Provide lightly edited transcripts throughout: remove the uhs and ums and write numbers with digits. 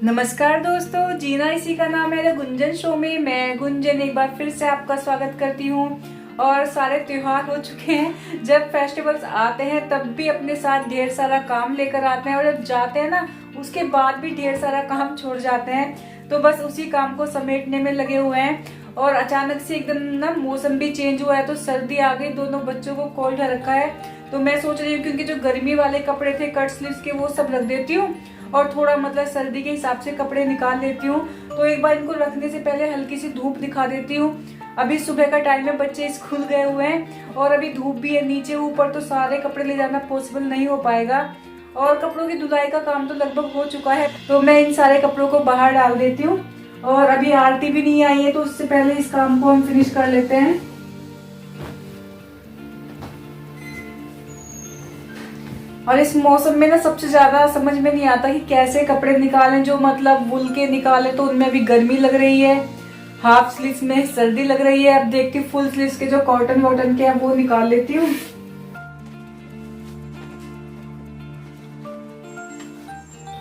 नमस्कार दोस्तों, जीना इसी का नाम है। गुंजन शो में मैं गुंजन एक बार फिर से आपका स्वागत करती हूँ। और सारे त्योहार हो चुके हैं। जब फेस्टिवल्स आते हैं तब भी अपने साथ ढेर सारा काम लेकर आते हैं, और जब जाते हैं ना उसके बाद भी ढेर सारा काम छोड़ जाते हैं। तो बस उसी काम को समेटने में लगे हुए हैं। और अचानक से एकदम ना मौसम भी चेंज हुआ है तो सर्दी आ गई, दोनों बच्चों को कोल्ड रखा है। तो मैं सोच रही हूँ क्योंकि जो गर्मी वाले कपड़े थे कट स्लीव्स के वो सब रख देती हूँ और थोड़ा मतलब सर्दी के हिसाब से कपड़े निकाल लेती हूँ। तो एक बार इनको रखने से पहले हल्की सी धूप दिखा देती हूँ। अभी सुबह का टाइम है, बच्चे स्कूल गए हुए हैं और अभी धूप भी है नीचे ऊपर, तो सारे कपड़े ले जाना पॉसिबल नहीं हो पाएगा। और कपड़ों की धुलाई का काम तो लगभग हो चुका है, तो मैं इन सारे कपड़ों को बाहर डाल देती हूँ। और अभी आरती भी नहीं आई है तो उससे पहले इस काम को हम फिनिश कर लेते हैं। और इस मौसम में ना सबसे ज्यादा समझ में नहीं आता कि कैसे कपड़े निकालें। जो मतलब वुल के निकाले तो उनमें अभी गर्मी लग रही है, हाफ स्लीव्स में सर्दी लग रही है। अब देखती हूँ फुल स्लीव्स के जो कॉटन वॉटन के हैं वो निकाल लेती हूँ।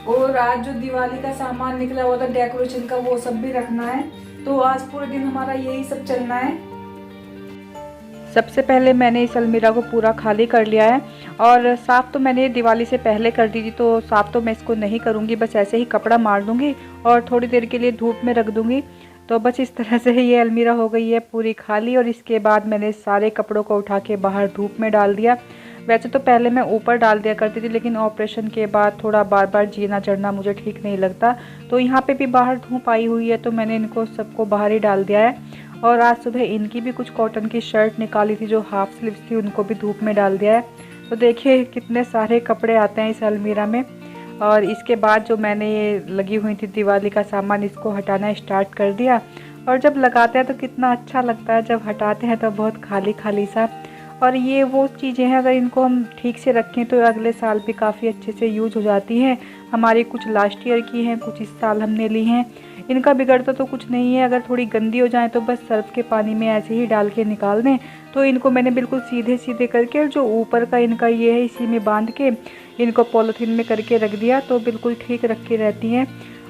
और आज जो दिवाली का सामान निकला हुआ था डेकोरेशन का वो सब भी रखना है। तो आज पूरे दिन हमारा यही सब चलना है। सबसे पहले मैंने इस अलमीरा को पूरा खाली कर लिया है। और साफ़ तो मैंने दिवाली से पहले कर दी थी, तो साफ़ तो मैं इसको नहीं करूँगी, बस ऐसे ही कपड़ा मार दूँगी और थोड़ी देर के लिए धूप में रख दूँगी। तो बस इस तरह से ये अलमीरा हो गई है पूरी खाली। और इसके बाद मैंने सारे कपड़ों को उठा के बाहर धूप में डाल दिया। वैसे तो पहले मैं ऊपर डाल दिया करती थी, लेकिन ऑपरेशन के बाद थोड़ा बार बार जीना चढ़ना मुझे ठीक नहीं लगता। तो यहाँ पे भी बाहर धूप आई हुई है तो मैंने इनको सबको बाहर ही डाल दिया है। और आज सुबह इनकी भी कुछ कॉटन की शर्ट निकाली थी जो हाफ स्लीव्स थी, उनको भी धूप में डाल दिया है। तो देखिए कितने सारे कपड़े आते हैं इस अलमीरा में। और इसके बाद जो मैंने ये लगी हुई थी दिवाली का सामान, इसको हटाना स्टार्ट कर दिया। और जब लगाते हैं तो कितना अच्छा लगता है, जब हटाते हैं तो बहुत खाली खाली सा। और ये वो चीज़ें हैं, अगर इनको हम ठीक से रखें तो अगले साल भी काफ़ी अच्छे से यूज हो जाती हैं। हमारी कुछ लास्ट ईयर की हैं, कुछ इस साल हमने ली हैं। इनका बिगड़ता तो कुछ नहीं है, अगर थोड़ी गंदी हो जाए तो बस सर्फ के पानी में ऐसे ही डाल के निकाल दें। तो इनको मैंने बिल्कुल सीधे सीधे करके जो ऊपर का इनका ये है इसी में बांध के इनको पॉलीथीन में करके रख दिया, तो बिल्कुल ठीक रखी रहती हैं।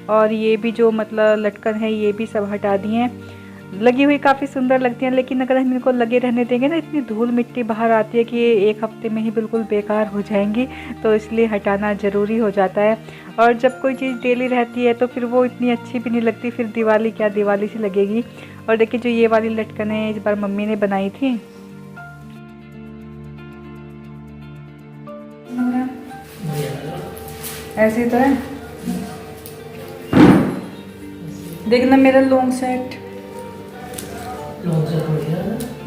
और ये भी जो मतलब लटकन है ये भी सब हटा दिए हैं। लगी हुई काफ़ी सुंदर लगती हैं, लेकिन अगर हम इनको लगे रहने देंगे ना इतनी धूल मिट्टी बाहर आती है कि ये एक हफ्ते में ही बिल्कुल बेकार हो जाएंगी। तो इसलिए हटाना ज़रूरी हो जाता है। और जब कोई चीज़ डेली रहती है तो फिर वो इतनी अच्छी भी नहीं लगती, फिर दिवाली क्या दिवाली सी लगेगी। और देखिए जो ये वाली लटकन है इस बार मम्मी ने बनाई थी। ऐसे तो है, देखना मेरा लॉन्ग सेट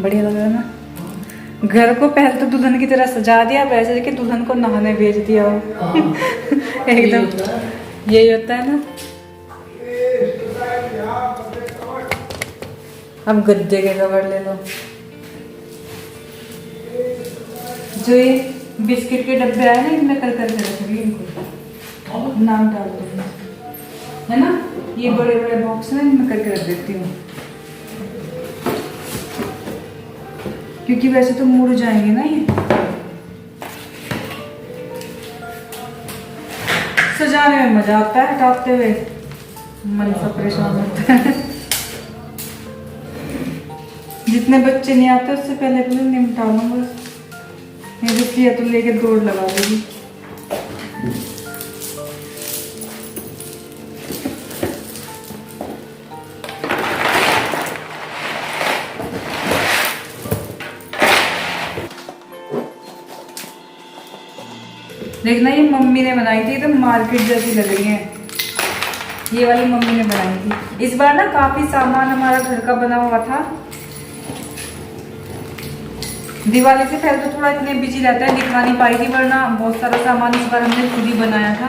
बढ़िया लग रहा है ना। घर को पहले तो दुल्हन की तरह सजा दिया, वैसे कि दुल्हन को नहाने भेज दिया हो। एकदम यही होता है ना। अब गद्दे के कवर ले लो। जो ये बिस्किट के डब्बे आए ना इनमें कर कर के रखोगी, इनको नाम डाल दो है ना। ये बड़े बड़े बॉक्स हैं इनमें करके रख देती हूँ, क्योंकि वैसे तो मुड़ जाएंगे ना ये। सजाने में मजा आता है, हटाते हुए मन सा परेशान होता है। जितने बच्चे नहीं आते उससे पहले पहले निपटा लो बस, नहीं तो किया तो लेके दौड़ लगा देगी। देखना ये मम्मी ने बनाई थी, एकदम मार्केट जैसी लग रही है। ये वाली मम्मी ने बनाई थी। इस बार ना काफी सामान हमारा घर का बना हुआ था। दिवाली से पहले तो थोड़ा इतने बिजी रहता है, दिखा नहीं पाई थी, वरना बहुत सारा सामान इस बार हमने खुद ही बनाया था।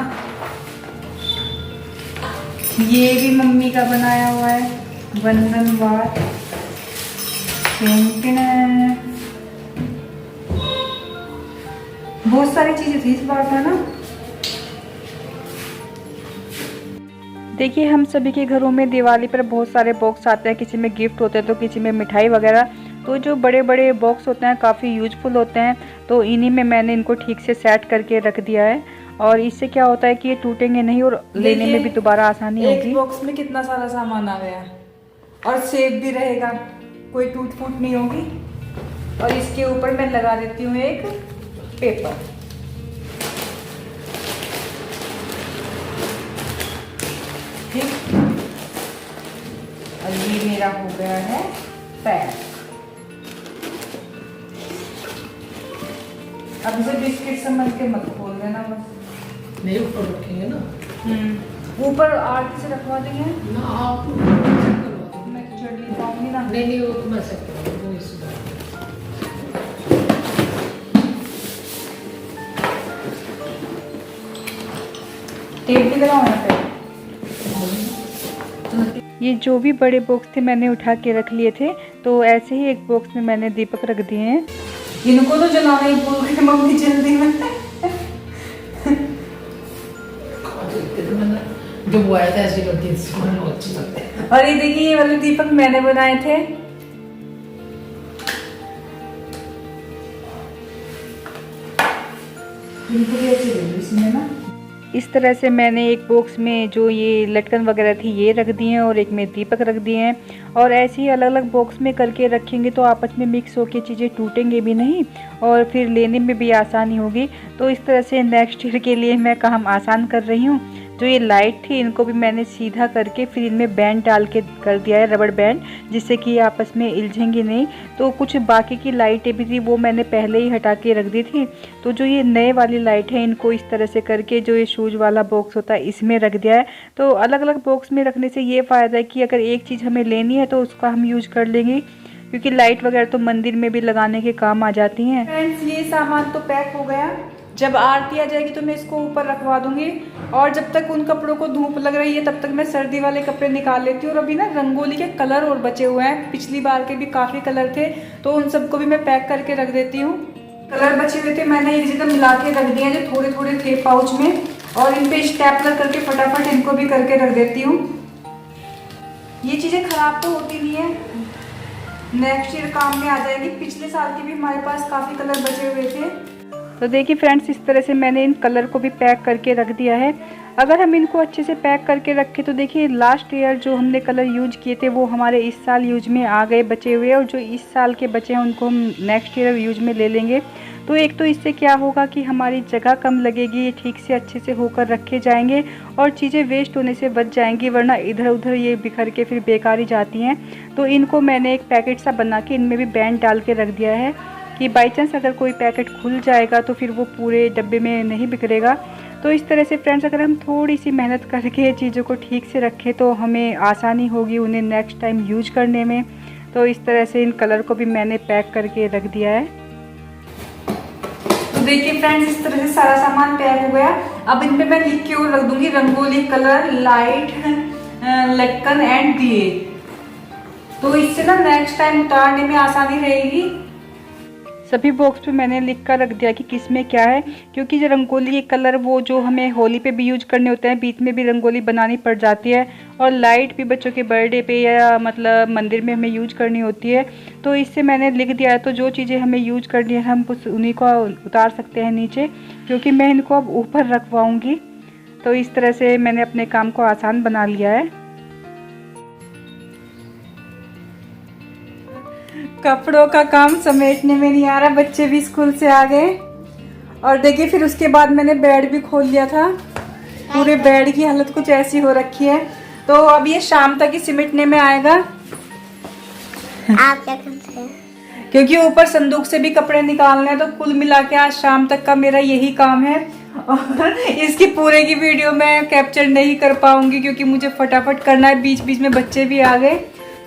ये भी मम्मी का बनाया हुआ है, बंधन वार बहुत सारी चीजें थी इस बार था ना। देखिए हम सभी के घरों में दिवाली पर बहुत सारे बॉक्स आते हैं, किसी में गिफ्ट होते हैं तो किसी में मिठाई वगैरह। तो जो बड़े बड़े बॉक्स होते हैं काफ़ी यूजफुल होते हैं, तो इन्हीं में मैंने इनको ठीक से सेट करके रख दिया है। और इससे क्या होता है कि ये टूटेंगे नहीं और लेने में भी दोबारा आसानी होगी। एक बॉक्स में कितना सारा सामान आ गया और सेफ भी रहेगा, कोई टूट फूट नहीं होगी। और इसके ऊपर मैं लगा देती हूँ एक पेपर। ठीक, और ये मेरा हो गया है पैक। अब इसे बिस्किट समझ के मत खोल देना बस। नहीं ऊपर रखेंगे ना। ऊपर आरती से रखवा देंगे ना आप करवा दो। मैं चढ़ नहीं पाऊंगी ना। नहीं वो तो मैं सेट करवा दूँ इस बार। टेप भी लगाऊँ यहाँ पे। ये जो भी बड़े बॉक्स थे मैंने उठा के रख लिए थे, तो ऐसे ही एक बॉक्स में मैंने दीपक रख दिए हैं। इनको तो जलाना ही भूल गई मम्मी जल्दी में। जो वो आया था ऐसे करती है, अच्छी लगते हैं। और ये देखिए, ये वाले दीपक मैंने बनाए थे। इनको भी ऐसे दे दो इसमें ना। इस तरह से मैंने एक बॉक्स में जो ये लटकन वगैरह थी ये रख दिए हैं और एक में दीपक रख दिए हैं। और ऐसे ही अलग अलग बॉक्स में करके रखेंगे तो आपस में मिक्स होकर चीज़ें टूटेंगे भी नहीं और फिर लेने में भी आसानी होगी। तो इस तरह से नेक्स्ट ईयर के लिए मैं काम आसान कर रही हूँ। जो ये लाइट थी इनको भी मैंने सीधा करके फिर इनमें बैंड डाल के कर दिया है, रबड़ बैंड, जिससे कि ये आपस में इलझेंगी नहीं। तो कुछ बाकी की लाइटें भी थी वो मैंने पहले ही हटा के रख दी थी। तो जो ये नए वाली लाइट है इनको इस तरह से करके जो ये शूज वाला बॉक्स होता है इसमें रख दिया है। तो अलग अलग बॉक्स में रखने से ये फ़ायदा है कि अगर एक चीज़ हमें लेनी है तो उसका हम यूज कर लेंगे, क्योंकि लाइट वगैरह तो मंदिर में भी लगाने के काम आ जाती हैं। फ्रेंड्स, ये सामान तो पैक हो गया। जब आरती आ जाएगी तो मैं इसको ऊपर रखवा दूंगी। और जब तक उन कपड़ों को धूप लग रही है तब तक मैं सर्दी वाले कपड़े निकाल लेती हूँ। और अभी ना रंगोली के कलर और बचे हुए हैं, पिछली बार के भी काफ़ी कलर थे, तो उन सबको भी मैं पैक करके रख देती हूँ। कलर बचे हुए थे मैंने एक जगह मिला के रख दिए, जो थोड़े थोड़े थे पाउच में, और इन पे स्टेपलर करके फटाफट इनको भी करके रख देती हूँ। ये चीज़ें खराब तो होती नहीं है, नेक्स्ट ईयर काम में आ जाएगी। पिछले साल के भी हमारे पास काफ़ी कलर बचे हुए थे। तो देखिए फ्रेंड्स, इस तरह से मैंने इन कलर को भी पैक करके रख दिया है। अगर हम इनको अच्छे से पैक करके रखें तो देखिए लास्ट ईयर जो हमने कलर यूज किए थे वो हमारे इस साल यूज में आ गए बचे हुए, और जो इस साल के बचे हैं उनको हम नेक्स्ट ईयर यूज में ले लेंगे। तो एक तो इससे क्या होगा कि हमारी जगह कम लगेगी, ये ठीक से अच्छे से होकर रखे जाएंगे और चीज़ें वेस्ट होने से बच जाएंगी, वरना इधर उधर ये बिखर के फिर बेकार ही जाती हैं। तो इनको मैंने एक पैकेट सा बना के इनमें भी बैंड डाल के रख दिया है कि बाई चांस अगर कोई पैकेट खुल जाएगा तो फिर वो पूरे डब्बे में नहीं बिखरेगा। तो इस तरह से फ्रेंड्स, अगर हम थोड़ी सी मेहनत करके चीज़ों को ठीक से रखें तो हमें आसानी होगी उन्हें नेक्स्ट टाइम यूज करने में। तो इस तरह से इन कलर को भी मैंने पैक करके रख दिया है। तो देखिए फ्रेंड्स, इस तरह से सारा सामान पैक हो गया। अब इन पे मैं लिख के और रख दूंगी रंगोली कलर, लाइट, लटकन एंड दिए। तो इससे ना नेक्स्ट टाइम उतारने में आसानी रहेगी। सभी बॉक्स पे मैंने लिख कर रख दिया कि किस में क्या है, क्योंकि जो रंगोली के कलर वो जो हमें होली पे भी यूज करने होते हैं, बीच में भी रंगोली बनानी पड़ जाती है, और लाइट भी बच्चों के बर्थडे पे या मतलब मंदिर में हमें यूज करनी होती है। तो इससे मैंने लिख दिया है, तो जो चीज़ें हमें यूज करनी है हम उन्हीं को उतार सकते हैं नीचे, क्योंकि मैं इनको अब ऊपर रखवाऊँगी। तो इस तरह से मैंने अपने काम को आसान बना लिया है। कपड़ों का काम समेटने में नहीं आ रहा, बच्चे भी स्कूल से आ गए। और देखिए फिर उसके बाद मैंने बेड भी खोल लिया था। पूरे बेड की हालत कुछ ऐसी हो रखी है। तो अब ये शाम तक ही सिमटने में आएगा। आप क्या करते हैं? क्योंकि ऊपर संदूक से भी कपड़े निकालने हैं, तो कुल मिला के आज शाम तक का मेरा यही काम है। और इसकी पूरे की वीडियो मैं कैप्चर नहीं कर पाऊंगी क्योंकि मुझे फटाफट करना है। बीच बीच में बच्चे भी आ गए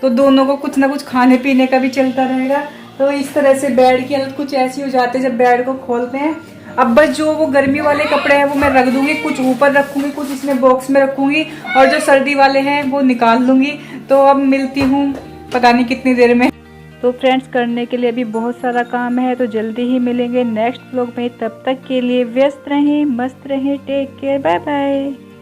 तो दोनों को कुछ ना कुछ खाने पीने का भी चलता रहेगा। तो इस तरह से बेड की हालत कुछ ऐसी हो जाती है जब बेड को खोलते हैं। अब बस जो वो गर्मी वाले कपड़े हैं वो मैं रख दूंगी, कुछ ऊपर रखूंगी, कुछ इसमें बॉक्स में रखूंगी, और जो सर्दी वाले हैं वो निकाल लूंगी। तो अब मिलती हूँ पता नहीं कितनी देर में। तो फ्रेंड्स, करने के लिए अभी बहुत सारा काम है, तो जल्दी ही मिलेंगे नेक्स्ट व्लॉग में। तब तक के लिए व्यस्त रहें, मस्त रहें, टेक केयर, बाय बाय।